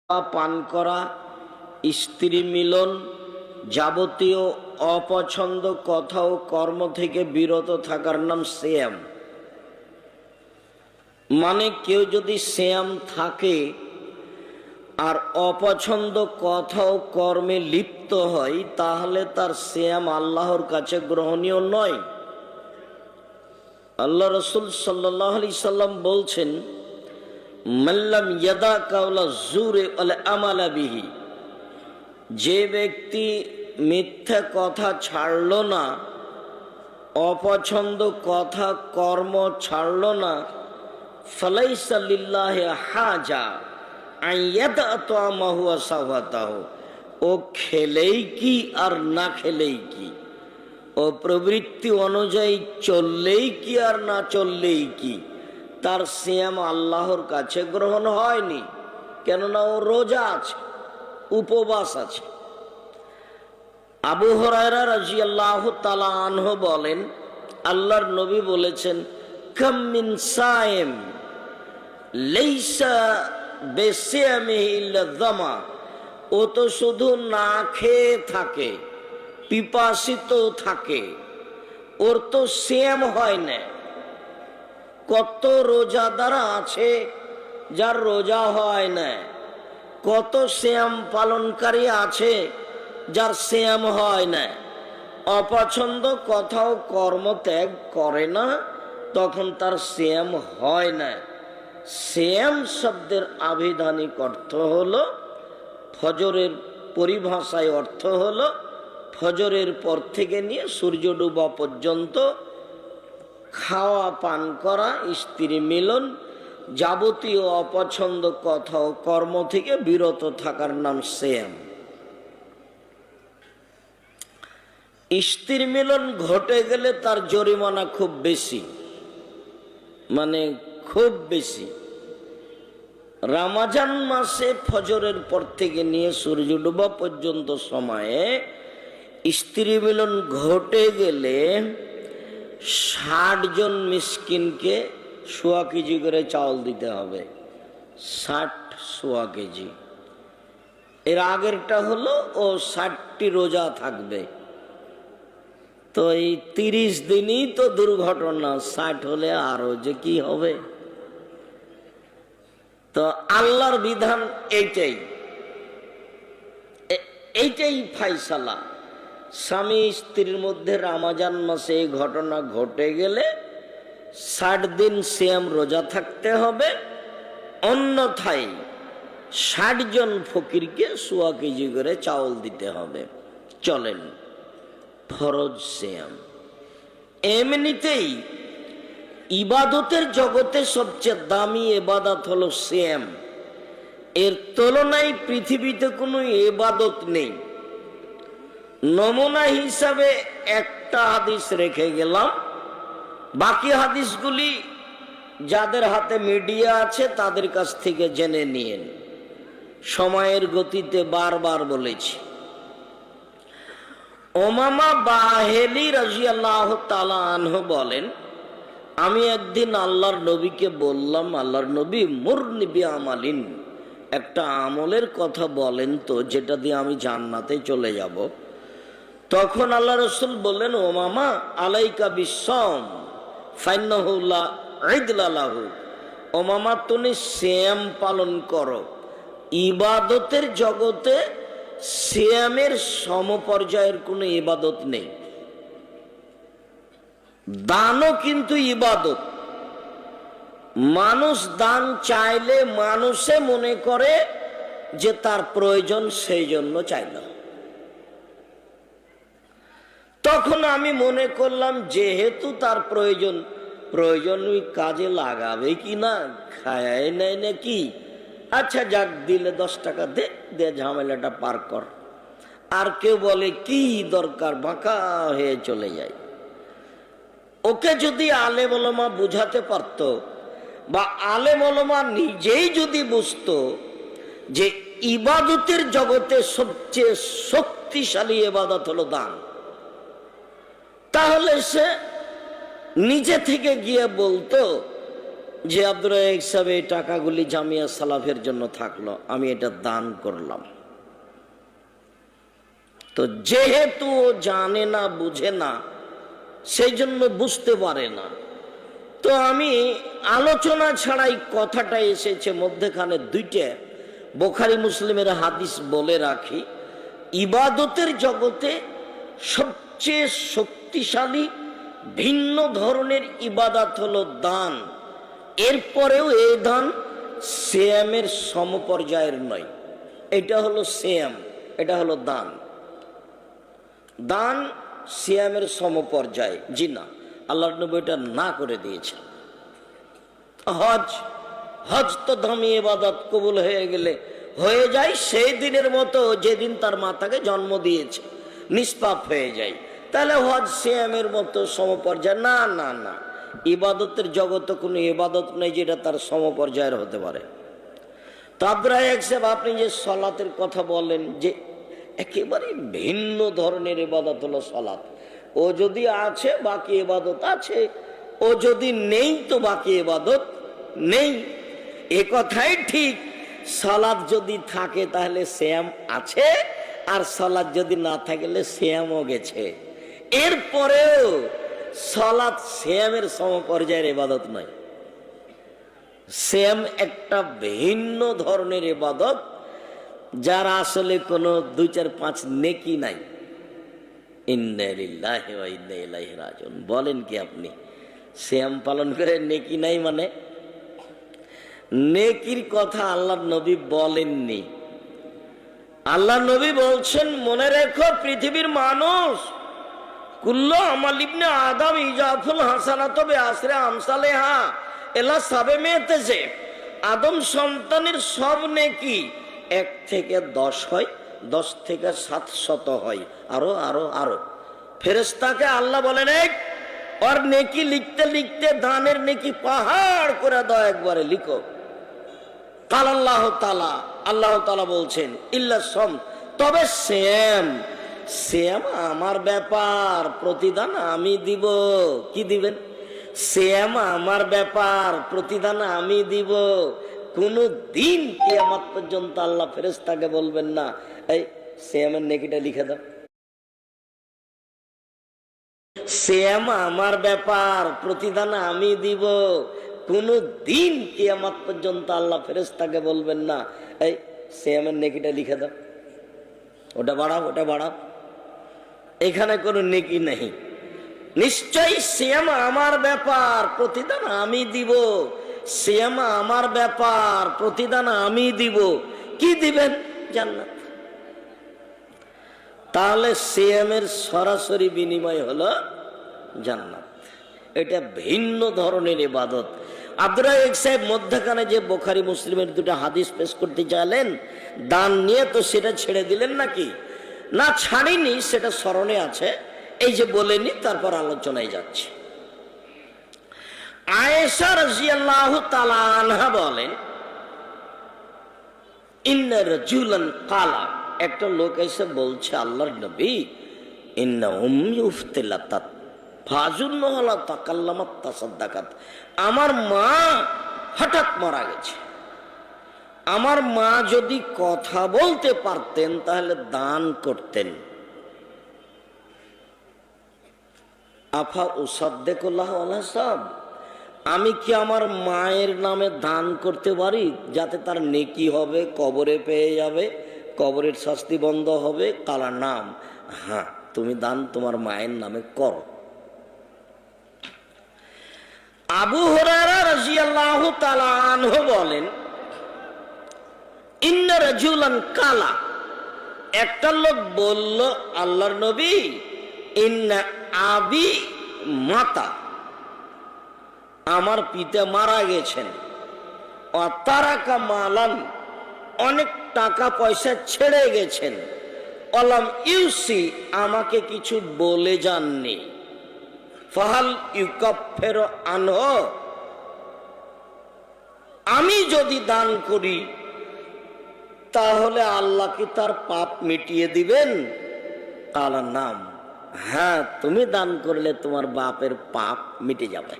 পান করা, স্ত্রী মিলন, যাবতীয় অপছন্দ কথা ও কর্ম থেকে বিরত থাকার নাম সিয়াম। মানে কেউ যদি সিয়াম থাকে আর অপছন্দ কথা ও কর্মে লিপ্ত হয়, তাহলে তার সিয়াম আল্লাহর কাছে গ্রহণীয় নয়। আল্লাহ রসুল সাল্লাল্লাহু আলাইহি সাল্লাম বলছেন, মাল্লাম ইয়াদা কাওলা জুরে ওয়াল আমালা বিহি, যে ব্যক্তি মিথ্যা কথা ছাড়ল না, অপছন্দ কথা কর্ম ছাড়ল না, ফালাইসা লিল্লাহি হাজা আন ইয়াদা তা'মাহু ওয়া শাহওয়াতাহু, ও খেলেই কি আর না খেলেই কি, ও প্রবৃত্তি অনুযায়ী চললেই কি আর না চললেই কি, তার সিয়াম আল্লাহর কাছে গ্রহণ হয়নি। কেননা ও রোজা আছে, উপবাস আছে। আবু হুরায়রা রাদিয়াল্লাহু তাআলা আনহু বলেন, আল্লাহর নবী বলেছেন, কাম মিন সায়েম লাইসা বিসিয়ামিহি ইল্লা যামা, ও তো শুধু না খেয়ে থাকে, পিপাসিত থাকে, ওর তো সিয়াম হয় না। কত রোজাদার আছে যার রোজা হয় না, কত সিয়াম পালনকারী আছে যার সিয়াম হয় না। অপছন্দ কথাও কর্ম ত্যাগ করে না, তখন তার সিয়াম হয় না। সিয়াম শব্দের আবিধানিক অর্থ হলো, ফজরের পরিভাষায় অর্থ হলো, ফজরের পর থেকে নিয়ে সূর্য ডুবা পর্যন্ত খাওয়া পান করা, স্ত্রী মিলন, যাবতীয় অপছন্দ কথা ও কর্ম থেকে বিরত থাকার নাম সিয়াম। স্ত্রী মিলন ঘটে গেলে তার জরিমানা খুব বেশি, মানে খুব বেশি। রমজান মাসে ফজরের পর থেকে নিয়ে সূর্য ডুবা পর্যন্ত সময়ে স্ত্রী মিলন ঘটে গেলে 60 জন মিসকিনকে 1.25 কেজি করে চাউল দিতে হবে। 60 কেজি। এর আগেরটা হলো ও 60টি রোজা থাকবে। তো এই 30 দিনই তো দুর্ঘটনা, 60 হলে আরো যে কি হবে। তো আল্লাহর বিধান এইটাই ফায়সালা। স্বামী স্ত্রীর মধ্যে রমজান মাসে এই ঘটনা ঘটে গেলে 60 দিন সিয়াম রোজা থাকতে হবে, অন্যথায় 60 জন ফকিরকে 1.25 কেজি করে চাউল দিতে হবে। চলেন, ফরজ সিয়াম। এমনিতেই ইবাদতের জগতে সবচেয়ে দামি ইবাদত হলো সিয়াম। এর তুলনায় পৃথিবীতে কোনো ইবাদত নেই। নমুনা হিসাবে একটা হাদিস রেখে গেলাম, বাকি হাদিসগুলি যাদের হাতে মিডিয়া আছে তাদের কাছ থেকে জেনে নিয়েন। সময়ের গতিতে বারবার বলেছি। উমামা বাহিলী রাদিয়াল্লাহু তাআলা আনহু বলেন, আমি একদিন আল্লাহর নবীকে বললাম, আল্লাহর নবী, মুরনি বিআমালিন, একটা আমলের কথা বলেন তো যেটা দিয়ে আমি জান্নাতে চলে যাব। তখন আল্লাহ রসুল বললেন, ও মামা, আলাইকা বিসসাম ফাইন্নাহু লা ইদলা লাহু, ও মামা তুমি সিয়াম পালন করো। ইবাদতের জগতে সিয়ামের সমপর্যায়ের কোনো ইবাদত নেই। দানও কিন্তু ইবাদত। মানুষ দান চাইলে মানুষে মনে করে যে তার প্রয়োজন, সেই জন্য চাইল। তখন আমি মনে করলাম যেহেতু তার প্রয়োজন ওই কাজে লাগাবে কি না, খায় নেয় নাকি, আচ্ছা যাক, দিলে 10 টাকা দে, ঝামেলাটা পার কর। আর কেউ বলে কি দরকার, বাঁকা হয়ে চলে যায়। ওকে যদি আলেম ওলামা বুঝাতে পারত, বা আলেম ওলামা নিজেই যদি বুঝতো যে ইবাদতের জগতে সবচেয়ে শক্তিশালী ইবাদত হলো দান, তাহলে সে নিজে থেকে গিয়ে বলতো যে আব্দুর রাজ্জাক সাহেব এই টাকাগুলি জামিয়া সালাফের জন্য থাকলো, আমি এটা দান করলাম। তো যেহেতু ও জানে না, বুঝে না, সেই জন্য বুঝতে পারে না। তো আমি আলোচনা ছাড়াই কথাটা এসেছে মধ্যখানে দুইটা বুখারী মুসলিমের হাদিস বলে রাখি। ইবাদতের জগতে সবচেয়ে শক্তিশালী ভিন্ন ধরনের ইবাদত হলো দান। এরপরেও এই দান সিয়ামের সমপর্যায়ের নয়। এটা হলো সিয়াম, এটা হলো দান। দান সিয়ামের সমপর্যায়, জি না, আল্লাহর নবী এটা না করে দিয়েছেন। হজ, হজ তো দামি ইবাদত, কবুল হয়ে গেলে হয়ে যায় সেই দিনের মতো যেদিন তার মাতাকে জন্ম দিয়েছে, নিষ্পাপ হয়ে যায়। তাহলে হজ সিয়ামের মতো সমপর্যায়? না না না, ইবাদতের জগতে কোনো ইবাদত নেই যেটা তার সমপর্যায়ের হতে পারে। তো আব্দুর রাজ্জাক সাহেব, আপনি যে সলাতের কথা বলেন, যে একেবারে ভিন্ন ধরনের ইবাদত হলো সলাত। ও যদি আছে বাকি ইবাদত আছে, ও যদি নেই তো বাকি ইবাদত নেই। এ কথাই ঠিক। সালাত যদি থাকে তাহলে সিয়াম আছে, আর সালাত যদি না থাকলে সিয়ামও গেছে। এরপরেও সালাত সিয়ামের সমপর্যায়ের ইবাদত নয়। সিয়াম একটা ভিন্ন ধরনের ইবাদত, যার আসলে কোনো 2, 4, 5 নেকি নাই। ইন্না লিল্লাহি ওয়া ইন্না ইলাইহি রাজিউন। বলেন কি আপনি? সিয়াম পালন করে নেকি নাই মানে? নেকির কথা আল্লাহর নবী বলেননি। আল্লাহর নবী বলছেন, মনে রেখো পৃথিবীর মানুষ, কুল্লু আমাল ইবনে আদম ইজাফুল হাসানাত বিআশরি আমসালিহা ইলা 700, আদম সন্তানের সব নেকি 1 থেকে 10 হয়, 10 থেকে 700 হয়, আরো আরো আরো। ফেরেশতাকে আল্লাহ বলেন, আর নেকি লিখতে লিখতে দানের নেকি পাহাড় করে দাও, একবারে লিখো। কাল আল্লাহ তাআলা, আল্লাহ তাআলা বলছেন, ইল্লা সম, তবে সিয়াম, সিয়াম আমার ব্যাপার, প্রতিদান আমি দিব। কি দিবেন? সিয়াম আমার ব্যাপার, প্রতিদান আমি দিব। কোন দিন কিয়ামত পর্যন্ত আল্লাহ ফেরেশতাকে বলবেন না, এই সিয়ামের নেকিটা লিখে দাও। সিয়াম আমার ব্যাপার, প্রতিদান আমি দিব। কোন দিন কিয়ামত পর্যন্ত আল্লাহ ফেরেশতাকে বলবেন না, এই সিয়ামের নেকিটা লিখে দাও, ওটা বাড়াও, ওটা বাড়াও। এখানে কোনো নেকি নেই। নিশ্চয়ই সিয়াম আমার ব্যাপার, প্রতিদান আমি দিব। সিয়াম আমার ব্যাপার, প্রতিদান আমি দিব। কি দিবেন? জান্নাত। তাহলে সিয়ামের সরাসরি বিনিময় হলো জান্নাত। এটা ভিন্ন ধরনের ইবাদত। আব্দুর রাজ্জাক সাহেব মধ্যখানে যে বুখারী মুসলিমের 2টা হাদিস পেশ করতে চাইলেন দান নিয়ে, তো সেটা ছেড়ে দিলেন নাকি? না, ছাড়িনি, সেটা স্মরণে আছে, এই যে বলেনি, তারপর আলোচনায় যাচ্ছে। আয়েশা রাদিয়াল্লাহু তাআলা আনহা বলেন, ইন্না রাজুলান কালা, একটা লোক এসে বলছে, আল্লাহর নবী, ইন্না উম্মি উফতিলাতাত ফাজুন নহলা তাকাল্লামাত তাসাদ্দাকাত, আমার মা হঠাৎ মারা গেছে। আমার মা যদি কথা বলতে পারতেন তাহলে দান করতেন। আফা উসাদ্দেকুল্লাহ আলা সাব, আমি কি আমার মায়ের নামে দান করতে পারি, যাতে তার নেকি হবে, কবরে পেয়ে যাবে, কবরের শাস্তি বন্ধ হবে? কালা নাম, হ্যাঁ, তুমি দান তোমার মায়ের নামে করো। আবু হুরায়রা রাদিয়াল্লাহু তাআলা আনহু বলেন, ইন্না রাজুলান কালা, একটা লোক বলল, আল্লাহর নবী, ইন্না আবি মাতা, আমার পিতা মারা গেছেন, অতারাকা মালান, অনেক টাকা পয়সা ছেড়ে গেছেন, অলাম ইউসি, আমাকে কিছু বলে যাননি, ফাহাল ইউকাফিরু আনহু, আমি যদি দান করি তাহলে আল্লাহ কি তার পাপ মিটিয়ে দিবেন? কালা নাম, হ্যাঁ, তুমি দান করলে তোমার বাপের পাপ মিটে যাবে।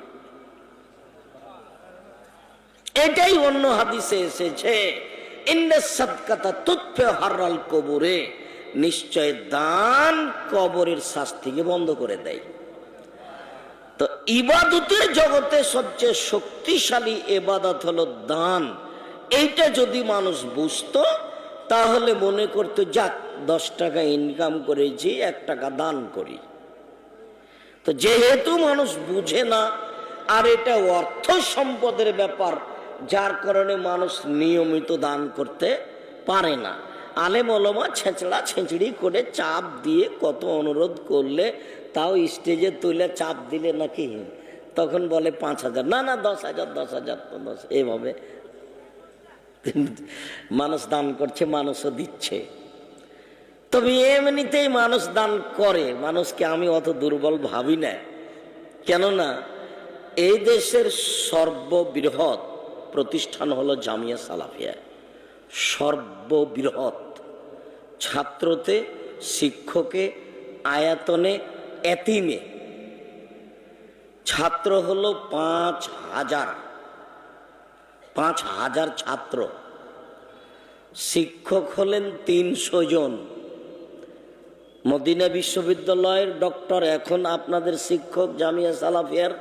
এটাই অন্য হাদিসে এসেছে, ইন্না সাদকাতা তুতফি হাররাল কবরে, নিশ্চয় দান কবরের শাস্তিকে বন্ধ করে দেয়। তো ইবাদতের জগতে সবচেয়ে শক্তিশালী ইবাদত হলো দান। এইটা যদি মানুষ বুঝতো তাহলে মনে করতো, যাক 10 টাকা ইনকাম করেছি, 1 টাকা দান করি। তো যেহেতু মানুষ বুঝে না, আর এটা অর্থ সম্পদের ব্যাপার, যার কারণে মানুষ নিয়মিত দান করতে পারে না। আলেম ওলামা ছেঁচড়া ছেঁচড়ি করে চাপ দিয়ে কত অনুরোধ করলে, তাও স্টেজে তুলে চাপ দিলে নাকি তখন বলে 5,000, না না 10,000, 10,000 তো 10, এভাবে মানুষ দান করছে, মানুষও দিচ্ছে। তবে এমনিতেই মানুষ দান করে, মানুষকে আমি অত দুর্বল ভাবি না। কেননা এই দেশের সর্ববৃহৎ প্রতিষ্ঠান হলো জামিয়া সালাফিয়া। সর্ববৃহৎ, ছাত্রতে, শিক্ষকে, আয়াতনে, এতিমে ছাত্র হলো 5,000 ছাত্র, শিক্ষক হলেন 300 জন। মদিনা বিশ্ববিদ্যালয়ের ডক্টর এখন আপনাদের শিক্ষক জামিয়া সালাফিয়ার,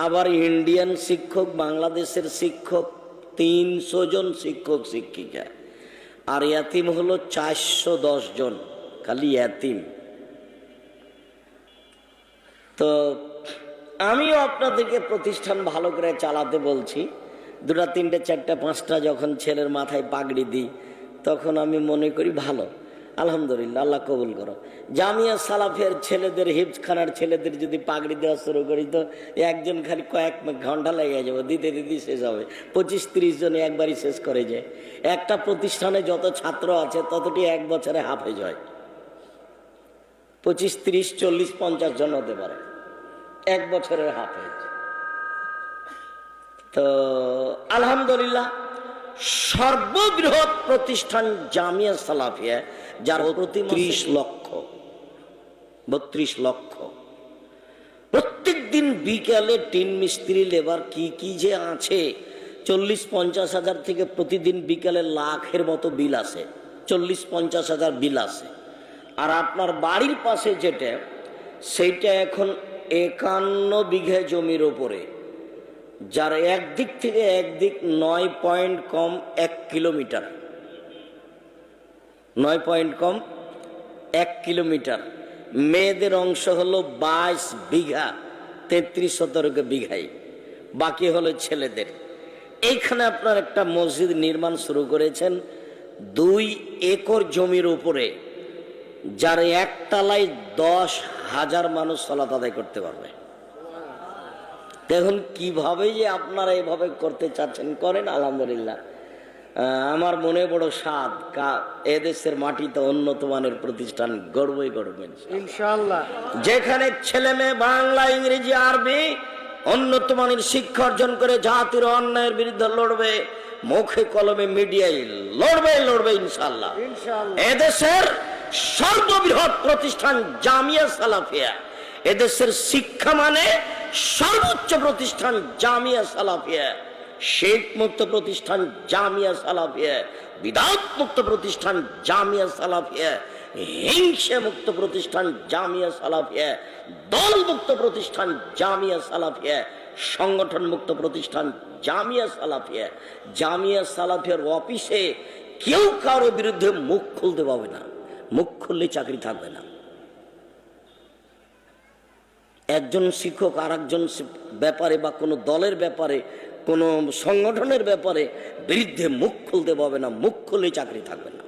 আবার ইন্ডিয়ান শিক্ষক, বাংলাদেশের শিক্ষক 300 জন শিক্ষক শিক্ষিকা, আর ইয়াতিম হলো 410 জন, খালি ইয়াতিম। তো আমিও আপনাদেরকে প্রতিষ্ঠান ভালো করে চালাতে বলছি। 2টা 3টে 4টে 5টা যখন ছেলের মাথায় পাগড়ি দিই, তখন আমি মনে করি ভালো, আলহামদুলিল্লাহ, আল্লাহ কবুল করো। জামিয়া সালাফিয়ার ছেলেদের, হিফজখানার ছেলেদের যদি পাগড়ি দেওয়া শুরু করি, তো একজন খালি কয়েক ঘন্টা লেগে যাবে, দিতে দিতে শেষ হবে। 25-30 জন একবারই শেষ করে যায়। একটা প্রতিষ্ঠানে যত ছাত্র আছে ততটি 1 বছরে হাফেজ হয়। 25, 30, 40, 50 জন হতে পারে 1 বছরের হাফেজ। তো আলহামদুলিল্লাহ, সর্ববৃহৎ প্রতিষ্ঠান জামিয়া সালাফিয়া, যার প্রতি 30 লক্ষ, 32 লক্ষ। প্রত্যেক দিন বিকালে টিন মিস্ত্রি, লেবার, কি কি যে আছে, 40-50 হাজার থেকে প্রতিদিন বিকালে লাখের মতো বিল আসে, 40-50 হাজার বিল আসে। আর আপনার বাড়ির পাশে যেটা, সেইটা এখন 51 বিঘা জমির ওপরে, যার একদিক থেকে একদিক 9 পয়েন্ট কম 1 কিলোমিটার, 9 পয়েন্ট কম 1 কিলোমিটার। মেয়েদের অংশ হলো 22 বিঘা, 33-17 বিঘাই, বাকি হলো ছেলেদের। এইখানে আপনার একটা মসজিদ নির্মাণ শুরু করেছেন 2 একর জমির উপরে, যার একতলায় 10,000 মানুষ সালাত আদায় করতে পারবে। দেখুন কিভাবে যে আপনারা এভাবে করতে চাচ্ছেন, করেন, আলহামদুলিল্লাহ। আমার মনে বড় স্বাদ, এদেশের মাটিতে উন্নত মানের প্রতিষ্ঠান গড়বই গড়বেন ইনশাআল্লাহ, যেখানে ছেলে মেয়ে বাংলা, ইংরেজি, আরবি উন্নত মানের শিক্ষা অর্জন করে জাতির অন্যায়ের বিরুদ্ধে লড়বে, মুখে কলমে মিডিয়ায় লড়বে ইনশাআল্লাহ। এদেশের সর্ববৃহৎ প্রতিষ্ঠান জামিয়া সালাফিয়া, এদেশের শিক্ষা মানে সর্বোচ্চ প্রতিষ্ঠান জামিয়া সালাফিয়া, শিরক মুক্ত প্রতিষ্ঠান জামিয়া সালাফিয়া, বিদআত মুক্ত প্রতিষ্ঠান জামিয়া সালাফিয়া, হিংসা মুক্ত প্রতিষ্ঠান জামিয়া সালাফিয়া, দল মুক্ত প্রতিষ্ঠান জামিয়া সালাফিয়া, সংগঠন মুক্ত প্রতিষ্ঠান জামিয়া সালাফিয়া। জামিয়া সালাফিয়ার অফিসে কেউ কারো বিরুদ্ধে মুখ খুলতে পারবে না, মুখ খুললে চাকরি থাকবে না। একজন শিক্ষক আর একজন ব্যাপারে বা কোনো দলের ব্যাপারে, কোনো সংগঠনের ব্যাপারে বিরুদ্ধে মুখ খুলতে পারবে না, মুখ খুললে চাকরি থাকবে না,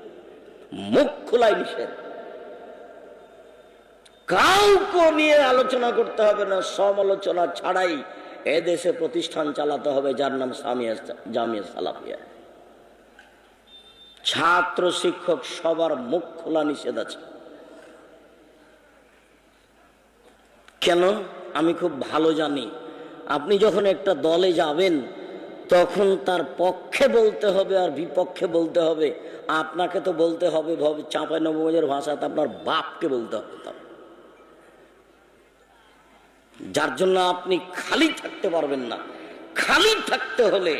মুখ খোলাই নিষেধ। কাউকে নিয়ে আলোচনা করতে হবে না, সমালোচনা ছাড়াই এদেশে প্রতিষ্ঠান চালাতে হবে, যার নাম জামিয়া সালাফিয়া। ছাত্র শিক্ষক সবার মুখ খোলা নিষেধ আছে। কেন? আমি খুব ভালো জানি, আপনি যখন একটা দলে যাবেন তখন তার পক্ষে বলতে হবে আর বিপক্ষে বলতে হবে। আপনাকে তো বলতে হবে চাঁপাইনবাবগঞ্জের ভাষাতে আপনার বাপকে বলতে হবে, যার জন্য আপনি খালি থাকতে পারবেন না। খালি থাকতে হলে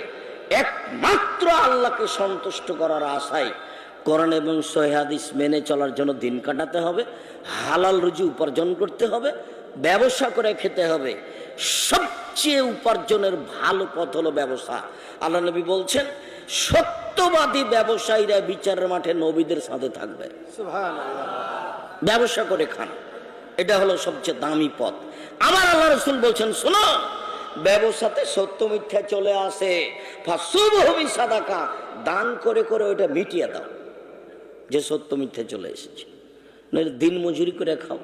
একমাত্র আল্লাহকে সন্তুষ্ট করার আশায় কোরআন এবং সহিহ হাদিস মেনে চলার জন্য দিন কাটাতে হবে, হালাল রুজি উপার্জন করতে হবে, ব্যবসা করে খেতে হবে। সবচেয়ে উপার্জনের ভালো পথ হলো ব্যবসা। আল্লাহ নবী বলছেন, সত্যবাদী ব্যবসায়ীরা বিচারের মাঠে নবীদের সাথে থাকবে। ব্যবসা করে খান, এটা হলো সবচেয়ে দামি পথ। আমার আল্লাহ রাসূল বলছেন, শোনো, ব্যবসাতে সত্য মিথ্যা চলে আসে, ফাসুবহু সাদাকা, দান করে করে ওইটা মিটিয়ে দাও যে সত্য মিথ্যা চলে এসেছে। নইলে দিন মজুরি করে খাও,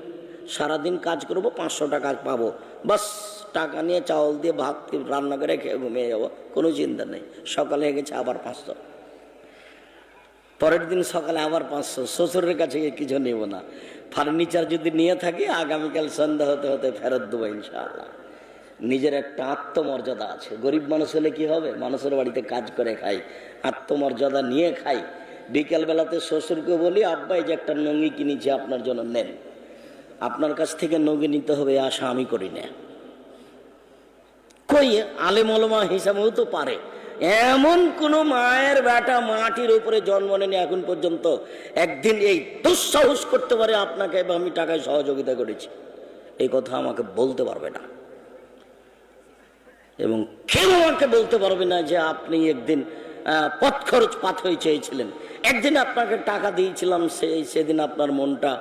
সারাদিন কাজ করবো, 500 টাকা পাবো, বাস টাকা নিয়ে চাউল দিয়ে ভাত রান্না করে খেয়ে ঘুমিয়ে যাবো, কোনো চিন্তা নেই। সকালে হয়ে গেছে আবার 500, পরের দিন সকালে আবার 500, শ্বশুরের কাছে কিছু নেব না। ফার্নিচার যদি নিয়ে থাকি, আগামীকাল সন্ধ্যা হতে হতে ফেরত দেবো ইনশাআল্লাহ। নিজের একটা আত্মমর্যাদা আছে। গরিব মানুষ হলে কি হবে, মানুষের বাড়িতে কাজ করে খাই, আত্মমর্যাদা নিয়ে খাই। বিকেলবেলাতে শ্বশুরকে বলি, আব্বা এই যে একটা নঙ্গি কিনেছি আপনার জন্য নেন। আপনার কাছ থেকে নঙ্গি নিতে হবে আশা আমি করি না। কই আলেম ওলামা হিসাবেও তো পারে। এমন কোন মায়ের বেটা মাটির উপরে জন্ম নেয়নি এখন পর্যন্ত একদিন এই দুঃসাহস করতে পারে আপনাকে আমি টাকায় সহযোগিতা করেছি, এই কথা আমাকে বলতে পারবে না। এবং কেউ আমাকে বলতে পারবে না যে আপনি একদিন পথ খরচ পাথই চেয়েছিলেন, একদিন আপনাকে টাকা দিয়েছিলাম, সেদিন আপনার মনটা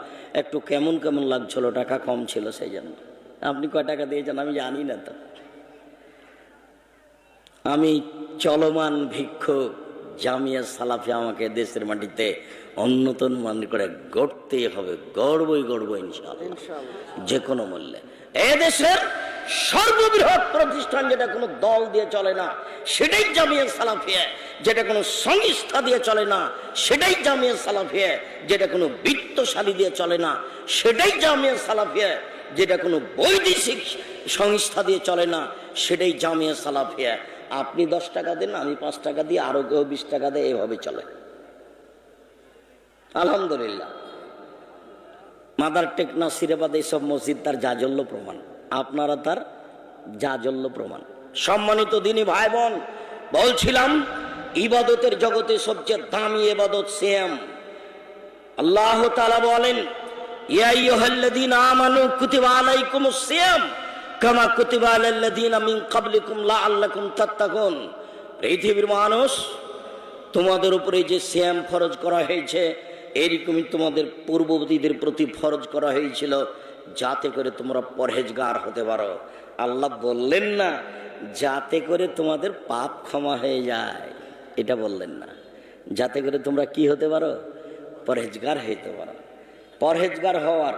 একটু কেমন কেমন লাগছিল, টাকা কম ছিল সেই জন্য। আপনি কয় টাকা দিয়েছেন আমি জানি না। তো আমি চলমান ভিক্ষুক, জামিয়া সালাফিয়া আমাকে দেশের মাটিতে অন্যতম মনে করে গড়তেই হবে, গড়বই গড়বো ইনশাআল্লাহ, যে কোনো মূল্যে। এদেশের সর্ববৃহৎ প্রতিষ্ঠান যেটা কোনো দল দিয়ে চলে না সেটাই জামিয়া সালাফিয়া, যেটা কোনো সংস্থা দিয়ে চলে না সেটাই জামিয়া সালাফিয়া, যেটা কোনো বিত্তশালী দিয়ে চলে না সেটাই জামিয়া সালাফিয়া, যেটা কোনো বৈদেশিক সংস্থা দিয়ে চলে না সেটাই জামিয়া সালাফিয়া। আপনি 10 টাকা দেন, আমি 5 টাকা দিই, আরো কেউ 20 টাকা দেয়, এভাবে চলে আলহামদুলিল্লাহ। মাদার টেকনা সিরাবাদ এইসব মসজিদ তার জাজল্য প্রমাণ, আপনারা তার জাজল্য প্রমাণ। সম্মানিত দিনী ভাই বোন, বলছিলাম ইবাদতের জগতে সবচেয়ে দামি ইবাদত সিয়াম। আল্লাহ তাআলা বলেন, ইয়া আইয়ুহাল্লাযীনা আমানু কুতিবা আলাইকুমুস সিয়াম কামা কুতিবা আলাল্লাযীনা মিন ক্বাবলিকুম লাআল্লাকুম তাত্তাকুন। পৃথিবীর মানুষ, তোমাদের উপরে যে সিয়াম ফরজ করা হয়েছে এরকমই তোমাদের পূর্ববর্তীদের প্রতি ফরজ করা হয়েছিল, যাতে করে তোমরা পরহেজগার হতে পারো। আল্লাহ বললেন না যাতে করে তোমাদের পাপ ক্ষমা হয়ে যায়, এটা বললেন না, যাতে করে তোমরা কি হতে পারো, পরহেজগার হইতে পারো। পরহেজগার হওয়ার,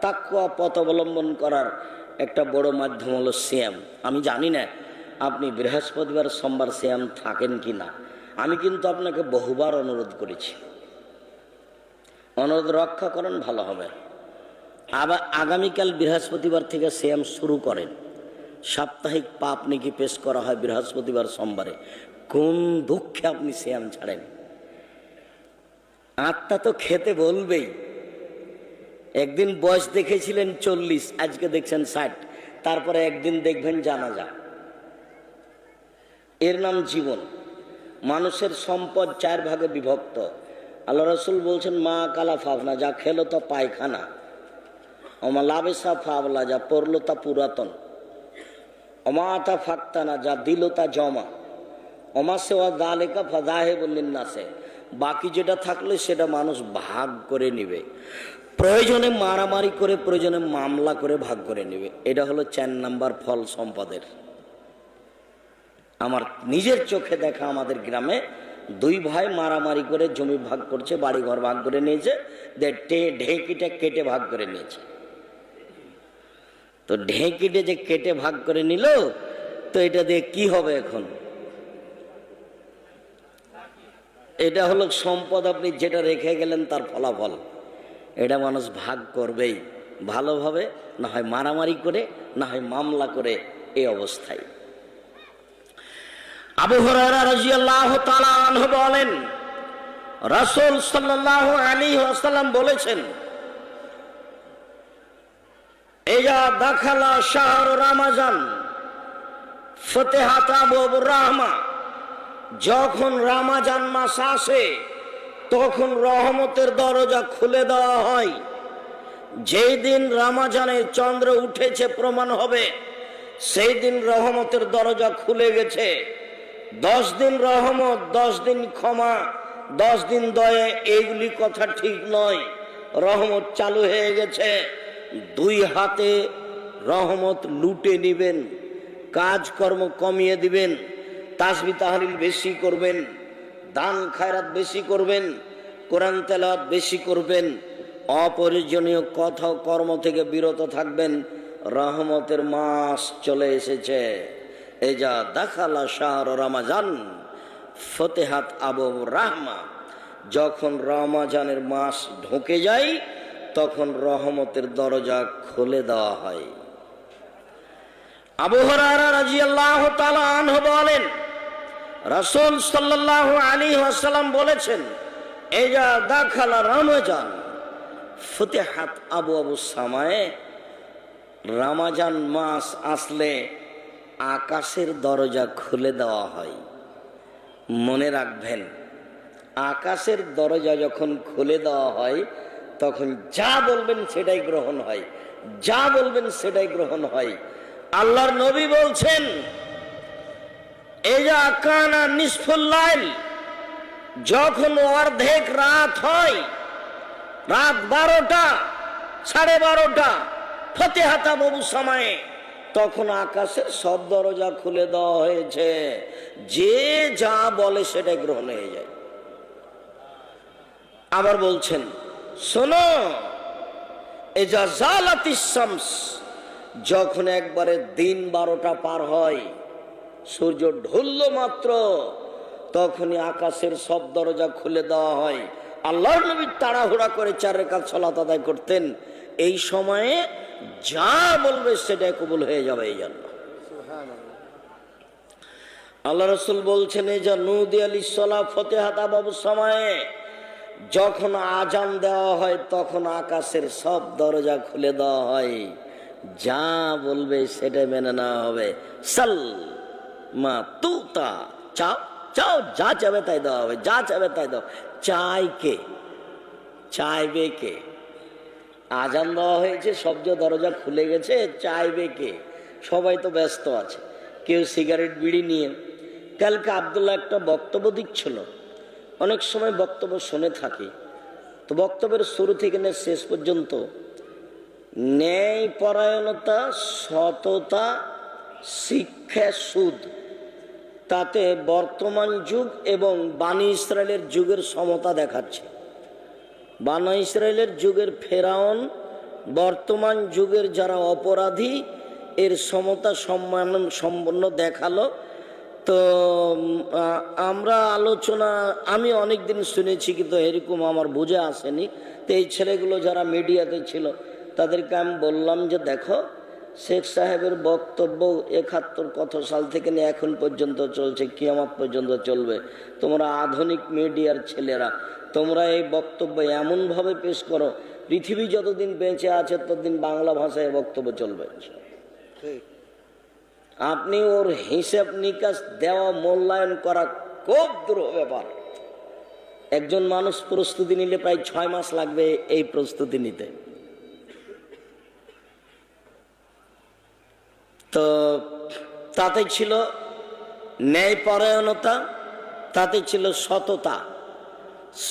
তাকওয়া পথ অবলম্বন করার একটা বড় মাধ্যম হলো সিয়াম। আমি জানি না আপনি বৃহস্পতিবার সোমবার সিয়াম থাকেন কি না, আমি কিন্তু আপনাকে বহুবার অনুরোধ করেছি, অনুরোধ রক্ষা করেন ভালো হবে। আবার আগামীকাল বৃহস্পতিবার থেকে সিয়াম শুরু করেন। সাপ্তাহিক পাপ নাকি পেশ করা হয় বৃহস্পতিবার সোমবারে। কোন দুঃখে আপনি সিয়াম ছাড়েন? আত্মা তো খেতে বলবেই। একদিন বয়স দেখেছিলেন 40, আজকে দেখছেন 60, তারপরে একদিন দেখবেন জানাজা। এর নাম জীবন। মানুষের সম্পদ 4 ভাগে বিভক্ত। আল্লাহ রাসূল বলছেন, মা কালা ফাফনা, যা খেলো তা পায়খানা, অমা লাবেসা ফাবলা, যা পড়লো তা পুরাতন, অমা আতা ফাক্তানা, যা দিল তা জমা, অমা সেওয়া দালেকা ফাদাহে বললেন না, সে বাকি যেটা থাকলে সেটা মানুষ ভাগ করে নিবে, প্রয়োজনে মারামারি করে, প্রয়োজনে মামলা করে ভাগ করে নিবে। এটা হলো 4 নাম্বার ফল সম্পদের। আমার নিজের চোখে দেখা আমাদের গ্রামে 2 ভাই মারামারি করে জমি ভাগ করছে, বাড়ি ঘর ভাগ করে নিয়েছে, ঢেঁকিটা কেটে ভাগ করে নিয়েছে। তো ঢেঁকিটে যে কেটে ভাগ করে নিল, তো এটা দিয়ে কি হবে এখন? এটা হলো সম্পদ, আপনি যেটা রেখে গেলেন তার ফলাফল। এটা মানুষ ভাগ করবেই, ভালোভাবে, না হয় মারামারি করে, না হয় মামলা করে, এই অবস্থায়। আবু হুরায়রা রাদিয়াল্লাহু তাআলা আনহু বলেন, রাসূল সাল্লাল্লাহু আলাইহি ওয়াসাল্লাম বলেছেন, ইজা দাখালা শাহরু রমাজান ফতেহাত আবু রাহমা, যখন রমজান মাস আসে তখন রহমতের দরজা খুলে দেওয়া হয়। যেই দিন রমজানের চন্দ্র উঠেছে প্রমাণ হবে, সেই দিন রহমতের দরজা খুলে গেছে। 10 দিন রহমত, 10 দিন ক্ষমা, 10 দিন দয়া, এইগুলি কথা ঠিক নয়। রহমত চালু হয়ে গেছে। 2 হাতে রহমত লুটে নিবেন, কাজকর্ম কমিয়ে দিবেন, তাসবিহ তাহলিল বেশি করবেন, দান খায়রাত বেশি করবেন, কোরআন তেলাওয়াত বেশি করবেন, অপ্রয়োজনীয় কথা কর্ম থেকে বিরত থাকবেন। রহমতের মাস চলে এসেছে। এজা দাখালা শাহর রমাজান ফতেহাত আবু রাহমা, যখন রমাজানের মাস ঢুকে যায় তখন রহমতের দরজা খুলে দেওয়া হয়। আবু হুরায়রা রাদিয়াল্লাহু তাআলা আনহু বলেন, রাসূল সাল্লাল্লাহু আলাইহি ওয়াসাল্লাম বলেছেন, এজা দাখালা রমাজান ফতেহাত আবু সামায়ে, রমাজান মাস আসলে আকাশের দরজা খুলে দেওয়া হয়। মনে রাখবেন, আকাশের দরজা যখন খুলে দেওয়া হয় তখন যা বলবেন সেটাই গ্রহণ হয়, যা বলবেন সেটাই গ্রহণ হয়। আল্লাহর নবী বলছেন, এজা কানা নিসফুল লাইল, যখন অর্ধেক রাত হয়, রাত 12টা 12:30 ফতেহাত আবু সামায়ে, তখন আকাশের সব দরজা খুলে দেওয়া হয়েছে। যে যা বলে সেটাই গ্রহণ হয়ে যায়। আবার বলছেন, শোনো, এজা জালাতিস শামস, যখন একবারে দিন 12টা পার হয়, সূর্য ঢলল মাত্র, তখনই আকাশের সব দরজা খুলে দেওয়া হয়। আল্লাহর নবী তাড়াহুড়া করে 4 রাকাত সালাত আদায় করতেন। এই সময়ে যা বলবে সেটাই কবুল হয়ে যাবে। এই জন্য আল্লাহ রাসূল বলছেন, এই যে নুদি আলিস সালাহ ফতেহাত আবু সামায়ে, যখন আজান দেওয়া হয় তখন আকাশের সব দরজা খুলে দেওয়া হয়। যা বলবে সেটা মেনে নেওয়া হবে। সাল মা তুতা, চাও চাও, যা চাবে তাই দেওয়া হবে, যা চাবে তাই দাও। চাই কে? চাইবে কে? আজান দেওয়া হয়েছে, শব্দ দরজা খুলে গেছে, চাইবে কে? সবাই তো ব্যস্ত আছে, কেউ সিগারেট বিড়ি নিয়ে। কালকে আব্দুল্লাহ একটা বক্তব্য দিচ্ছিল, অনেক সময় বক্তব্য শুনে থাকি, তো বক্তব্যের শুরু থেকে নিয়ে শেষ পর্যন্ত ন্যায় পরায়ণতা, সততা, শিক্ষা, সুদ, তাতে বর্তমান যুগ এবং বানি ইসরায়েলের যুগের সমতা দেখাচ্ছে। বানি ইসরায়েলের যুগের ফেরাউন, বর্তমান যুগের যারা অপরাধী, এর সমতা সম্পন্ন দেখালো। তো আমরা আলোচনা আমি অনেক দিন শুনেছি, কিন্তু এরকম আমার বুঝে আসেনি। তো এই ছেলেগুলো যারা মিডিয়াতে ছিল তাদেরকে আমি বললাম যে, দেখো, শেখ সাহেবের বক্তব্য 71 কত সাল থেকে নিয়ে এখন পর্যন্ত চলছে, কিয়ামত পর্যন্ত চলবে। তোমরা আধুনিক মিডিয়ার ছেলেরা, তোমরা এই বক্তব্য এমনভাবে পেশ করো, পৃথিবী যতদিন বেঁচে আছে ততদিন বাংলা ভাষায় বক্তব্য চলবে। আপনি ওর হিসাব নিকাশ দেওয়া, মূল্যায়ন করা খুব দুরূহ ব্যাপার। একজন মানুষ প্রস্তুতি নিলে প্রায় 6 মাস লাগবে এই প্রস্তুতি নিতে। তো তাতে ছিল ন্যায়পরায়ণতা, তাতে ছিল সততা।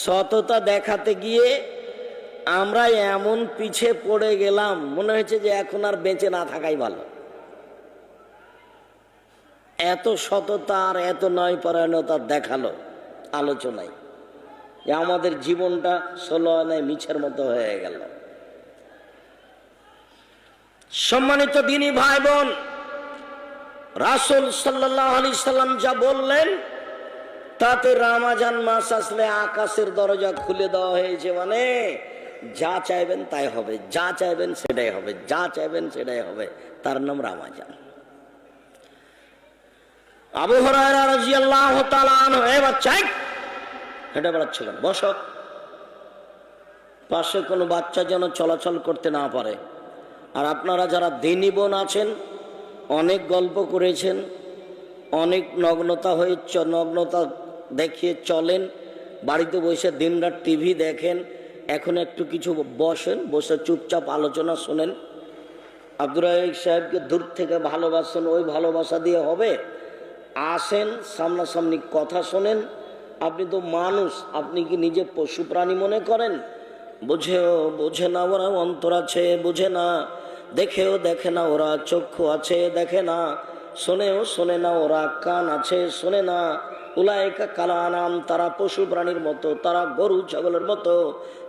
সততা দেখাতে গিয়ে আমরা এমন পিছে পড়ে গেলাম, মনে হয়েছে যে এখন আর বেঁচে না থাকাই ভালো। এত সততা আর এত ন্যায়পরায়ণতা দেখালো আলোচনায়, যে আমাদের জীবনটা 16 আনায় মিছের মতো হয়ে গেল। সম্মানিত দিনী ভাই বোন, রাসূল সাল্লাল্লাহু আলাইহি সাল্লাম যা বললেন তাতে রমজান মাস আসলে আকাশের দরজা খুলে দেওয়া হয়েছে। মানে যা চাইবেন তাই হবে, যা চাইবেন সেটাই হবে, যা চাইবেন সেটাই হবে। তার নাম রমজান। আবু হুরায়রা রাদিয়াল্লাহু তাআলা আনহু, এ বাচ্চা হেঁটে বেড়াচ্ছ কেন? বসো। পাশে কোনো বাচ্চা যেন চলাচল করতে না পারে। আর আপনারা যারা দিনী বোন আছেন, অনেক গল্প করেছেন, অনেক নগ্নতা হয়ে নগ্নতা দেখিয়ে চলেন, বাড়িতে বসে দিনরাত টিভি দেখেন। এখন একটু কিছু বসেন, বসে চুপচাপ আলোচনা শোনেন। আব্দুর রাজ্জাক সাহেবকে দূর থেকে ভালোবাসেন, ওই ভালোবাসা দিয়ে হবে? আসেন, সামনাসামনি কথা শোনেন। আপনি তো মানুষ, আপনি কি নিজে পশু প্রাণী মনে করেন? বোঝে না ওরা, অন্তর আছে বোঝে না, দেখেও দেখে না ওরা, চক্ষু আছে দেখে না, শোনেও শোনে না ওরা, কান আছে শোনে না। উলাইকা কালানাম, তারা পশু প্রাণীর মতো, তারা গরু ছাগলের মতো,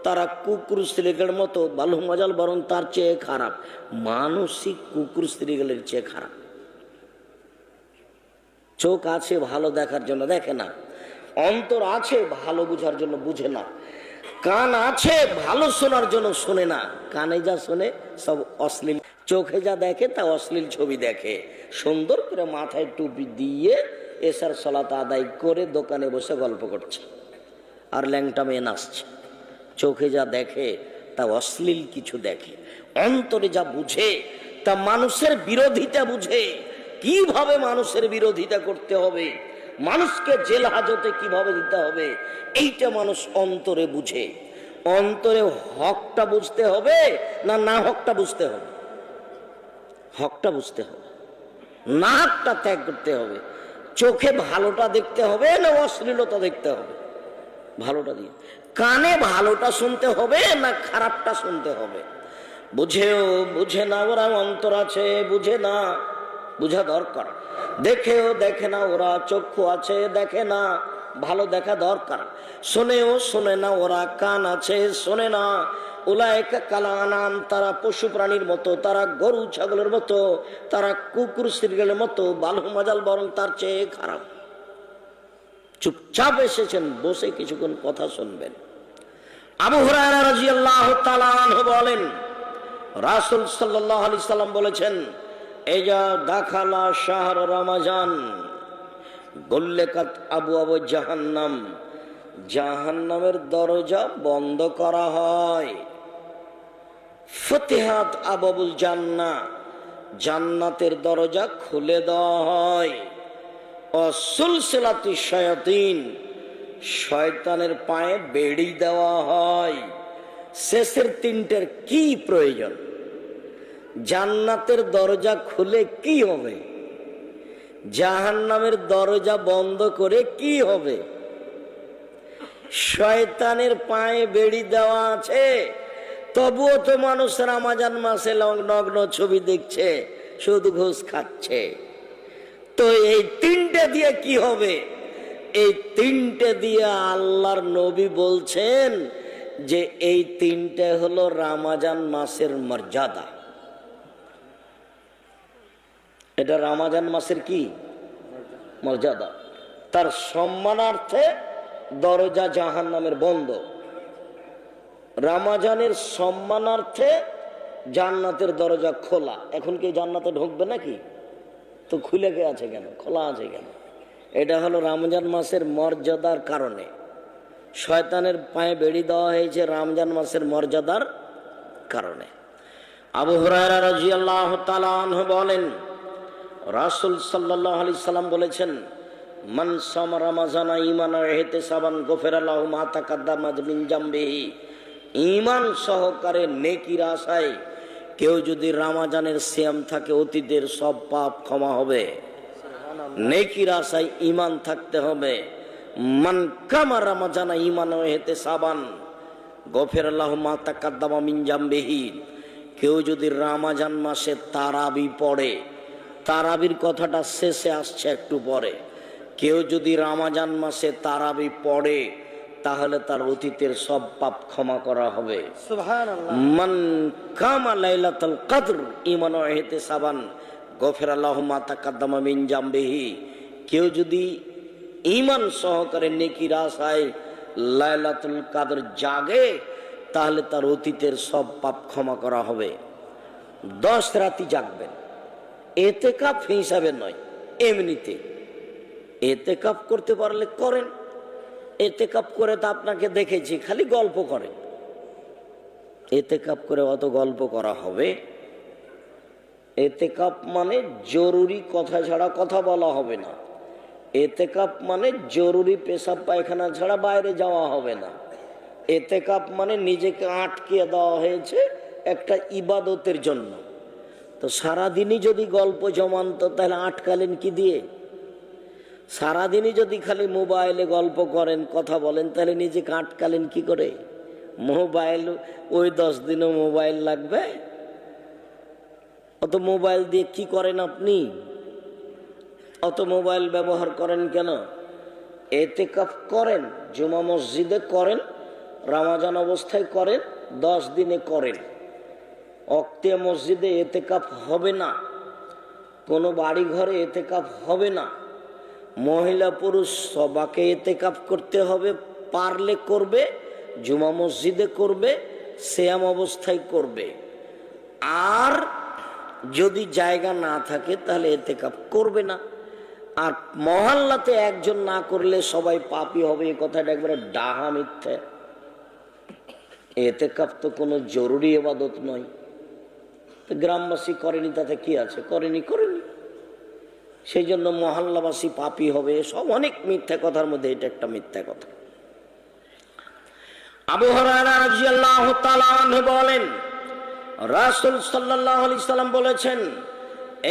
তারা কুকুর স্ত্রীগের মতো, বালু মজাল, বরং তার চেয়ে খারাপ। মানসিক কুকুর স্ত্রীগেলের চেয়ে খারাপ। চোখ আছে ভালো দেখার জন্য দেখে না, অন্তর আছে ভালো বুঝার জন্য বুঝে না, কান আছে ভালো শোনার জন্য শোনে না। কানে যা শোনে সব অশ্লীল, চোখে যা দেখে তা অশ্লীল ছবি দেখে। সুন্দর করে মাথায় টুপি দিয়ে এসার সালাত আদায় করে দোকানে বসে গল্প করছে আর ল্যাংটা মেয়ে নাচছে। চোখে যা দেখে তা অশ্লীল কিছু দেখে, অন্তরে যা বুঝে তা মানুষের বিরোধিতা বুঝে। কিভাবে মানুষের বিরোধিতা করতে হবে, মানুষকে জেল হাজতে কিভাবে দিতে হবে, এইটা মানুষ অন্তরে বুঝে। অন্তরে হকটা বুঝতে হবে না না হকটা বুঝতে হবে? হকটা বুঝতে হবে, না হকটা ত্যাগ করতে হবে। চোখে ভালোটা দেখতে হবে না অশ্লীলতা দেখতে হবে? ভালোটা দিয়ে। কানে ভালোটা শুনতে হবে না খারাপটা শুনতে হবে? বুঝেও বুঝে না ওরা, অন্তর আছে বুঝে না, বুঝা দরকার। দেখেও দেখে না ওরা, চক্ষু আছে দেখে না, ভালো দেখা দরকার। শোনেও শোনে না ওরা, কান আছে শোনে না। উলাইকা কালানাম, তারা পশু প্রাণীর মতো, তারা গরু ছাগলের মতো, তারা কুকুর শৃগালের মতো, বালু মাজাল, বরং তার চেয়ে খারাপ। চুপচাপ এসেছেন, বসে কিছুক্ষণ কথা শুনবেন। আবু হুরায়রা রাদিয়াল্লাহু তাআলা আনহু বলেন, রাসূল সাল্লাল্লাহু আলাইহি সাল্লাম বলেছেন, এজা দাখালা শাহর রমাজান গুল্লিকাত আবওয়াবু জাহান্নাম, জাহান্নামের দরজা বন্ধ করা হয়। ফতিহাত আবওয়াবুল জান্নাহ, জান্নাতের দরজা খুলে দেওয়া হয়। অসুলসিলাতুশ শায়াতিন, শয়তানের পায়ে বেড়ি দেওয়া হয়। শেষের তিনটের কি প্রয়োজন? জান্নাতের দরজা খুলে কি হবে? জাহান্নামের দরজা বন্ধ করে কি হবে? শয়তানের পায়ে বেড়ি দেওয়া আছে, তবুও তো মানুষ রমজান মাসে নগ্ন ছবি দেখছে, শুধু ঘুষ খাচ্ছে। তো এই তিনটে দিয়ে কি হবে? এই তিনটে দিয়ে আল্লাহর নবী বলছেন যে এই তিনটে হলো রমজান মাসের মর্যাদা। এটা রমজান মাসের কি মর্যাদা, তার সম্মানার্থে দরজা জাহান্নামের বন্ধ। রমজানের সম্মানার্থে জান্নাতের দরজা খোলা। এখন কি জান্নাতে ঢুকবে নাকি? তো খুলে কে আছে কেন, খোলা আছে কেন? এটা হলো রমজান মাসের মর্যাদার কারণে। শয়তানের পায়ে বেড়ি দেওয়া হয়েছে রমজান মাসের মর্যাদার কারণে। আবু হুরায়রা রাদিয়াল্লাহু তাআলা আনহু বলেন, রাসূল সাল্লাল্লাহু আলাইহি সাল্লাম বলেছেন, মান সামা রমাজানা ঈমানান ওয়া ইহতিসাবান গুফিরা লাহু মা তাকাদ্দামা মিন জামবিহি। ঈমান সহকারে নেকির আশায় কেউ যদি রমজানের সিয়াম থাকে, অতীতের সব পাপ ক্ষমা হবে। নেকির আশায় ঈমান থাকতে হবে। মান কামা রমাজানা ঈমানান ওয়া ইহতিসাবান গুফিরা লাহু মা তাকাদ্দামা মিন জামবিহি। কেউ যদি রমজান মাসে তারাবি পড়ে, তারাবির কথাটা শেষে আসছে একটু পরে, কেউ যদি রমজান মাসে তারাবি পড়ে তাহলে তার অতীতের সব পাপ ক্ষমা করা হবে। সুবহানাল্লাহ। মান কামা লাইলাতুল কদর ঈমানান ওয়া ইহতিসাবান গুফিরা লাহু মা তাকাদ্দামা মিন জামবিহি। কেউ যদি ঈমান সহকারে নেকির আশায় লাইলাতুল কদর জাগে তাহলে তার অতীতের সব পাপ ক্ষমা করা হবে। 10 রাতি জাগবেন, এতেকাফ হিসাবে নয়, এমনিতে। এতেকাফ করতে পারলে করেন। এতেকাফ করে তো আপনাকে দেখেছি খালি গল্প করেন। এতেকাফ করে অত গল্প করা হবে? এতেকাফ মানে জরুরি কথা ছাড়া কথা বলা হবে না। এতেকাফ মানে জরুরি পেশাব পায়খানা ছাড়া বাইরে যাওয়া হবে না। এতেকাফ মানে নিজেকে আটকে দেওয়া হয়েছে একটা ইবাদতের জন্য। তো সারাদিনই যদি গল্প জমান্ত, তাহলে আটকালেন কি দিয়ে? সারাদিনই যদি খালি মোবাইলে গল্প করেন, কথা বলেন, তাহলে নিজেকে আটকালেন কি করে? মোবাইল ওই 10 দিনও মোবাইল লাগবে? অত মোবাইল দিয়ে কি করেন আপনি? অত মোবাইল ব্যবহার করেন কেন? এতেকাফ করেন, জুমা মসজিদে করেন, রমজান অবস্থায় করেন, 10 দিনে করেন। অক্তে মসজিদে এতেকাফ হবে না, কোনো বাড়ি ঘরে এতেকাফ হবে না। মহিলা পুরুষ সবাকে এতেকাফ করতে হবে, পারলে করবে, জুমা মসজিদে করবে, সিয়াম অবস্থায় করবে। আর যদি জায়গা না থাকে তাহলে এতেকাফ করবে না। আর মহল্লাতে একজন না করলে সবাই পাপী হবে, এই কথাটা একবারে ডাহা মিথ্যে। এতেকাফ তো কোনো জরুরি ইবাদত নয়। গ্রামবাসী করেনি তাতে কি আছে? করেনি। সেই জন্য মহল্লাবাসী পাপী হবে, সব অনেক মিথ্যা কথার মধ্যে এটা একটা মিথ্যা কথা। আবু হুরায়রা রাদিয়াল্লাহু তাআলা আনহু বলেন, রাসূল সাল্লাল্লাহু আলাইহি সাল্লাম বলেছেন,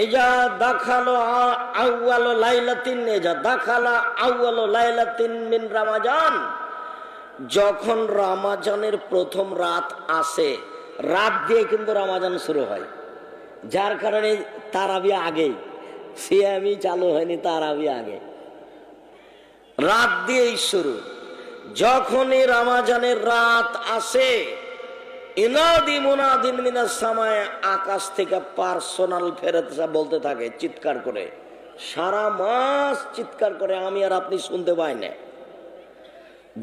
ইজা দাখালা আউয়ালু লাইলাতিন, ইজা দাখালা আউয়ালু লাইলাতিন মিন রমাজান, যখন রমাজানের প্রথম রাত আসে, রাত দিয়ে কিন্তু রমাজান শুরু হয়, যার কারণে তারাবি আগেই, সিয়ামি চালু হয়নি, তারাবি আগে, রাত দিয়েই শুরু। যখনই রমাজানের রাত আসে, ইনাদি মুনাদিন মিনাস সামায়ে, আকাশ থেকে পার্সোনাল ফেরেশতা বলতে থাকে চিৎকার করে, সারা মাস চিৎকার করে, আমি আর আপনি শুনতে পাই না।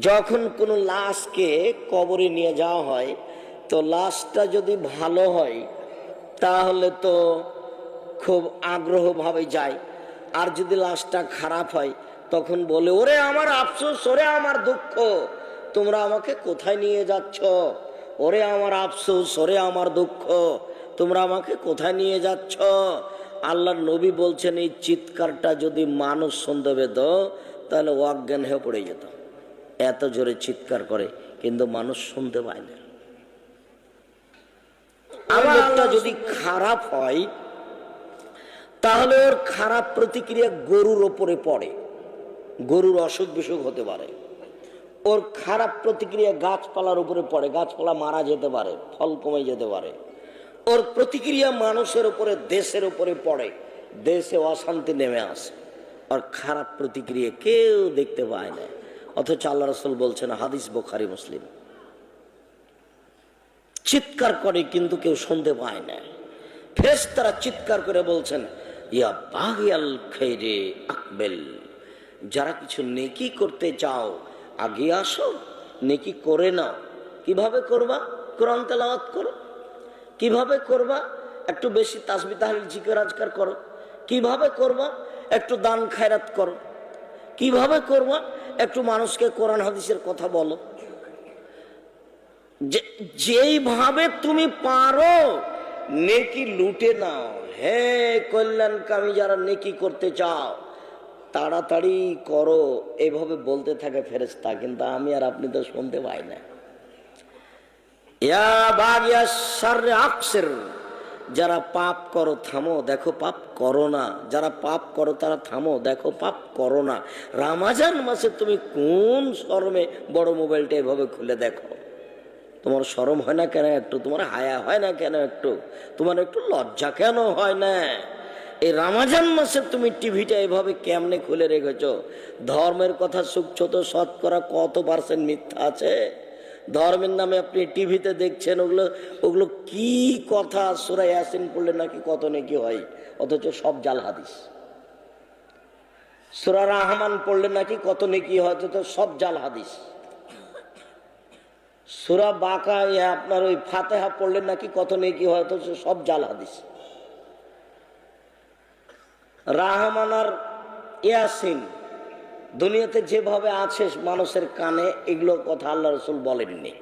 যখন কোনো লাশকে কবরে নিয়ে যাওয়া হয়, তো লাশটা যদি ভালো হয় তাহলে তো খুব আগ্রহভাবে যায়, আর যদি লাশটা খারাপ হয় তখন বলে, ওরে আমার আফসোস, ওরে আমার দুঃখ, তোমরা আমাকে কোথায় নিয়ে যাচ্ছ? ওরে আমার আফসোস, ওরে আমার দুঃখ, তোমরা আমাকে কোথায় নিয়ে যাচ্ছ? আল্লাহর নবী বলছেন, এই চিৎকারটা যদি মানুষ শুনতে পেত তাহলে অজ্ঞান হয়ে পড়ে যেত, এত জোরে চিৎকার করে, কিন্তু মানুষ শুনতে পায় না। আমার লোকটা যদি খারাপ হয় তাহলে ওর খারাপ প্রতিক্রিয়া গরুর ওপরে পড়ে, গরুর অসুখ বিসুখ হতে পারে। ওর খারাপ প্রতিক্রিয়া গাছপালার উপরে পড়ে, গাছপালা মারা যেতে পারে, ফল কমে যেতে পারে। ওর প্রতিক্রিয়া মানুষের উপরে, দেশের উপরে পড়ে, দেশে অশান্তি নেমে আসে। আর খারাপ প্রতিক্রিয়া কেউ দেখতে পায় না, অথচ আল্লাহ রাসূল বলছেন, হাদিস বুখারী মুসলিম, চিৎকার করে কিন্তু কেউ শুনতে পায় না। ফেরেশতারা চিৎকার করে বলছেন, ইয়া বাগিয়াল খাইরে আকবেল, যারা কিছু নেকি করতে চাও আগে আসো, নেকি করে নাও। কিভাবে করবা? কোরআন তেলাওয়াত করো। কিভাবে করবা? একটু বেশি তাসবিহ তাহলিল জিকির আজকার করো। কিভাবে করবা? একটু দান খায়রাত করো। কিভাবে করবা? একটু মানুষকে কোরআন হাদিসের কথা বলো। যেইভাবে তুমি পারো নেকি লুটে নাও। হে কল্যাণকামী যারা নেকি করতে চাও, তাড়াতাড়ি করো, এইভাবে বলতে থাকে ফেরেশতা, কিন্তু আমি আর আপনি তো শুনতে পাই না। ইয়া বাগিয়া শাররে আকসির, যারা পাপ করো থামো, দেখো পাপ করো না। যারা পাপ করো তারা থামো, দেখো পাপ করো না। রমজান মাসে তুমি কোন শরমে বড় মোবাইলটা এভাবে খুলে দেখো? তোমার শরম হয় না কেন একটু? তোমার হায়া হয় না কেন একটু? তোমার একটু লজ্জা কেন হয় না? এই রমজান মাসে তুমি টিভিটা এভাবে কেমনে খুলে রেখেছ? ধর্মের কথা শুনছো তো শতকরা কত % মিথ্যা আছে? ধর্মের নামে আপনি টিভিতে দেখছেন, ওগুলো কি কথা? সূরা ইয়াসিন পড়লে নাকি কত নেকি হয়, অথচ সব জাল হাদিস। সূরা রহমান পড়লে নাকি কত নেকি হয়, অথচ সব জাল হাদিস। সূরা বাকা আপনার ওই ফাতিহা পড়লে নাকি কত নেকি হয়, অথচ সব জাল হাদিস। রহমান আর ইয়াসিন দুনিয়াতে যেভাবে আছে মানুষের কানে, এগুলো কথা আল্লাহ রাসূল বলেননি।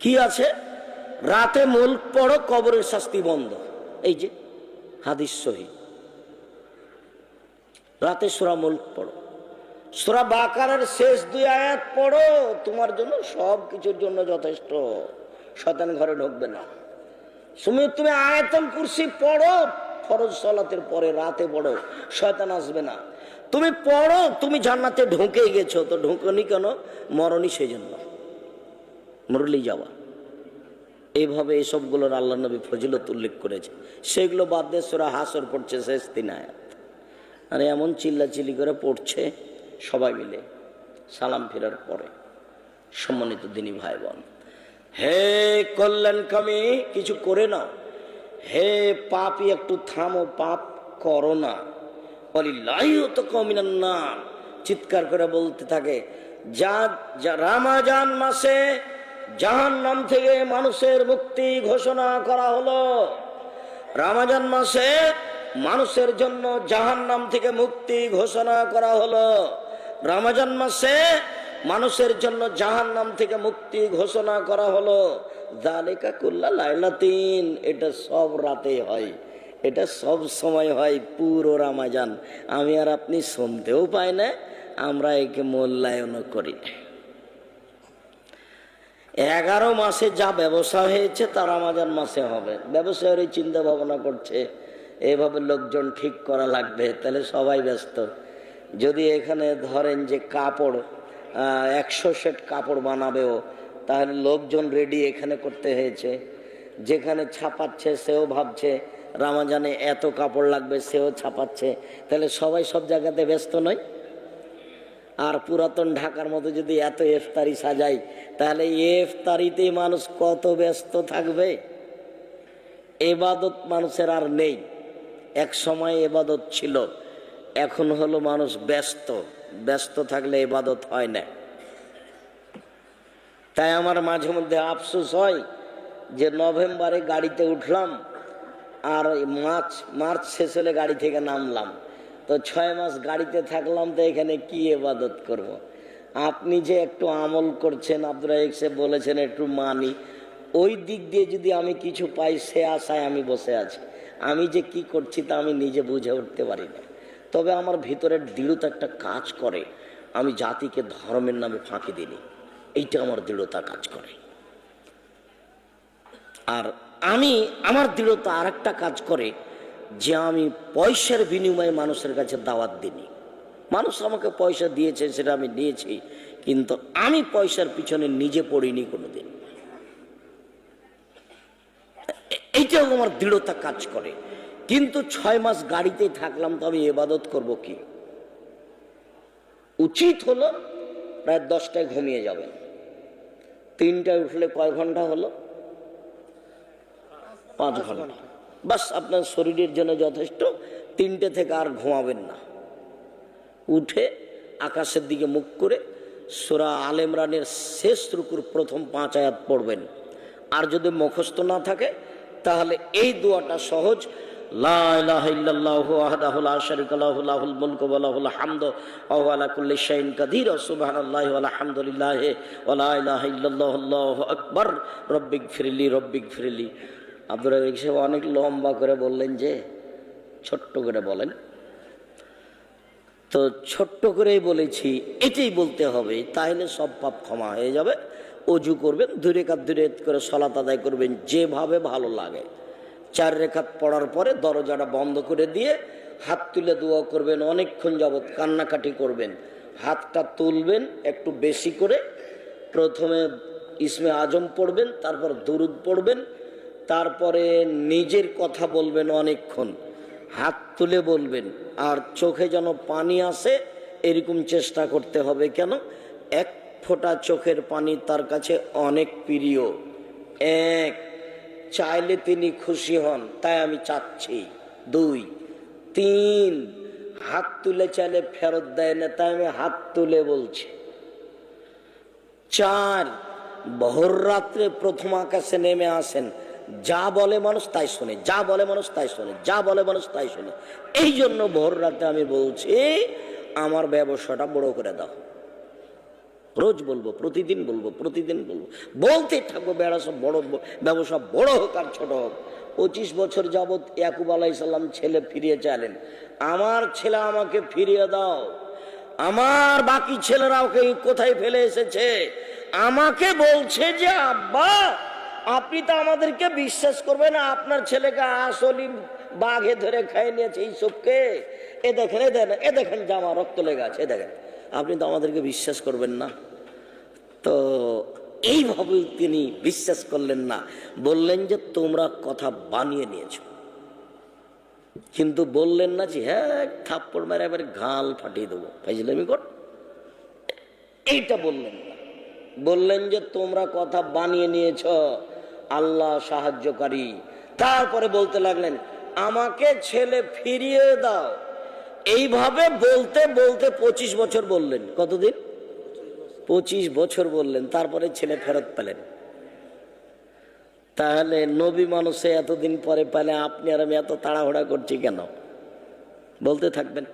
কি আছে? রাতে মুলক পড়ো, কবরের শাস্তি বন্ধ। এই যে হাদিস সহিহ। রাতে সূরা মুলক পড়ো, সূরা বাকারার শেষ 2 আয়াত পড়ো, তোমার জন্য সব কিছুর জন্য যথেষ্ট। শয়তান ঘরে ঢুকবে না। তুমি আয়াতুল কুরসি পড়ো, ফরজ সালাতের পরে রাতে পড়ো, শয়তান আসবে না। তুমি পড়ো, তুমি জান্নাতে ঢুকে গেছো, তো ঢুকনি কেন? মরণই সেই জন্য, মরলেই যাওয়া। এইভাবে এইসবগুলোর আল্লাহ নবী ফজিলত উল্লেখ করেছে। সেগুলো বাদ দিয়ে সূরা হাসর পড়ছে শেষ 3 আয়াত, আর এমন চিল্লাচিল্লি করে পড়ছে সবাই মিলে সালাম ফেরার পরে। সম্মানিত দিনী ভাই বোন, হে কল্যাণকামী, কিছু করে নাও। হে পাপী, একটু থামো, পাপ করো না। চিৎকার করে বলতে থাকে, যা রমজান মাসে জাহান্নাম থেকে মানুষের মুক্তি ঘোষণা করা হলো। রমজান মাসে মানুষের জন্য জাহান্নাম থেকে মুক্তি ঘোষণা করা হলো। রমজান মাসে মানুষের জন্য জাহান্নাম থেকে মুক্তি ঘোষণা করা হলো। যালিকা কুল্লা লাইলাতিন, এটা সব রাতে হয়, এটা সব সময় হয়, পুরো রমজান। আমি আর আপনি শুনতেও পাই না, আমরা একে মূল্যায়ন করি না। 11 মাসে যা ব্যবসা হয়েছে তা রমজান মাসে হবে। ব্যবসায়ের চিন্তা ভাবনা করছে, এভাবে লোকজন ঠিক করা লাগবে, তাহলে সবাই ব্যস্ত। যদি এখানে ধরেন যে কাপড় 100 সেট কাপড় বানাবেও, তাহলে লোকজন রেডি এখানে করতে হয়েছে। যেখানে ছাপাচ্ছে সেও ভাবছে রমজানে এত কাপড় লাগবে, সেও ছাপাচ্ছে, তাহলে সবাই সব জায়গাতে ব্যস্ত নয়? আর পুরাতন ঢাকার মতো যদি এত ইফতারি সাজাই, তাহলে ইফতারিতে মানুষ কত ব্যস্ত থাকবে। ইবাদত মানুষের আর নেই। এক সময় ইবাদত ছিল, এখন হলো মানুষ ব্যস্ত। ব্যস্ত থাকলে ইবাদত হয় না। তাই আমার মাঝে মধ্যে আফসোস হয় যে নভেম্বরে গাড়িতে উঠলাম আর মার্চ শেষ হলে গাড়ি থেকে নামলাম, তো 6 মাস গাড়িতে থাকলাম, তো এখানে কি ইবাদত করব। আপনি যে একটু আমল করছেন, আব্দুর রাজ্জাক সাহেব বলেছেন একটু মানি, ওই দিক দিয়ে যদি আমি কিছু পাই সে আশায় আমি বসে আছি। আমি যে কি করছি তা আমি নিজে বুঝে উঠতে পারি না। তবে আমার ভিতরের দৃঢ়তা একটা কাজ করে, আমি জাতিকে ধর্মের নামে ফাঁকি দিইনি, এইটা আমার দৃঢ়তা কাজ করে। আর আমার দৃঢ়তা আর একটা কাজ করে যে আমি পয়সার বিনিময়ে মানুষের কাছে দাওয়াত দিইনি। মানুষ আমাকে পয়সা দিয়েছে, সেটা আমি নিয়েছি, কিন্তু আমি পয়সার পিছনে নিজে পড়িনি কোনোদিন। এইটাও আমার দৃঢ়তা কাজ করে। কিন্তু 6 মাস গাড়িতে থাকলাম, তো আমি ইবাদত করব কি? উচিত হলো প্রায় 10টায় ঘুমিয়ে যাবেন। 3টায় উঠলে কয় ঘন্টা হলো? 5 ঘন্টা। বাস আপনার শরীরের জন্য যথেষ্ট। 3টে থেকে আর ঘুমাবেন না। উঠে আকাশের দিকে মুখ করে সূরা আলে ইমরানের শেষ রুকুর প্রথম 5 আয়াত পড়বেন। আর যদি মুখস্থ না থাকে তাহলে এই দোয়াটা সহজ, লা ইলাহা ইল্লাল্লাহু ওয়াহদাহু লা শারীকা লাহু লাহুল মুলকু ওয়া লাহুল হামদু ওয়া হুয়া আলা কুল্লি শাইইন কাদির সুবহানাল্লাহি ওয়া আলহামদুলিল্লাহি ওয়া লা ইলাহা ইল্লাল্লাহু আল্লাহু আকবার রব্বিগফিরলি রব্বিগফিরলি। আব্দুর রাজ্জাক সাহেব অনেক লম্বা করে বললেন, যে ছোট্ট করে বলেন। তো ছোট্ট করেই বলেছি, এটাই বলতে হবে, তাহলে সব পাপ ক্ষমা হয়ে যাবে। অজু করবেন, 2 রাকাত 2 রাকাত করে সালাত আদায় করবেন যেভাবে ভালো লাগে। 4 রাকাত পড়ার পরে দরজাটা বন্ধ করে দিয়ে হাত তুলে দোয়া করবেন। অনেকক্ষণ যাবৎ কান্নাকাটি করবেন। হাতটা তুলবেন একটু বেশি করে, প্রথমে ইসমে আজম পড়বেন, তারপর দুরুদ পড়বেন, তারপরে নিজের কথা বলবেন অনেকক্ষণ, হাত তুলে বলবেন, আর চোখে যেন পানি আসে এরকম চেষ্টা করতে হবে। কেন? 1 ফোঁটা চোখের পানি তার কাছে অনেক প্রিয়। 1, চাইলে তিনি খুশি হন, তাই আমি চাচ্ছি। 2, 3, হাত তুলে চাইলে ফেরত দেয় না, তাই আমি হাত তুলে বলছি। 4, ভোর রাত্রে প্রথম আকাশে নেমে আসেন, যা বলে মানুষ তাই শোনে, যা বলে মানুষ তাই শোনে, যা বলে মানুষ তাই শোনে। এই জন্য ভোর রাতে আমি বলছি, আমার ব্যবসাটা বড় করে দাও। রোজ বলবো, প্রতিদিন বলবো, প্রতিদিন বলবো, বলতে থাকবো। ব্যবসা বড়, ব্যবসা বড় হোক আর ছোট হোক। 25 বছর যাবৎ ইয়াকুব আলাইহিস সালাম ছেলে ফিরিয়ে চাইলেন, আমার ছেলে আমাকে ফিরিয়ে দাও। আমার বাকি ছেলেরা ওকে কোথায় ফেলে এসেছে, আমাকে বলছে যে আব্বা আপনি তো আমাদেরকে বিশ্বাস করবেন না, আপনার ছেলেকে আসলি বাঘে ধরে খাইয়ে নিয়েছে এইসবকে, এ দেখেন, এ দেখেন জামা রক্ত লেগে আছে, এ দেখেন, আপনি তো আমাদেরকে বিশ্বাস করবেন না। তো এইভাবে তিনি বিশ্বাস করলেন না, বললেন যে তোমরা কথা বানিয়ে নিয়েছো, কিন্তু বললেন না যে হ্যাঁ থাপ্পড় মেরে এবার গাল ফাটিয়ে দেবো, ফাইজলামি কর, এইটা বললেন না। বললেন যে তোমরা কথা বানিয়ে নিয়েছ, আল্লাহ সাহায্যকারী। তারপরে বলতে লাগলেন আমাকে ছেলে ফিরিয়ে দাও। এইভাবে বলতে বলতে 25 বছর বললেন। কতদিন? 25 বছর বললেন, তারপরে ছেলে ফেরত পেলেন। তাহলে নবী মানুষে এতদিন পরে পেলে আপনি আর আমি এত তাড়াহুড়া করছি কেন? বলতে থাকবেন।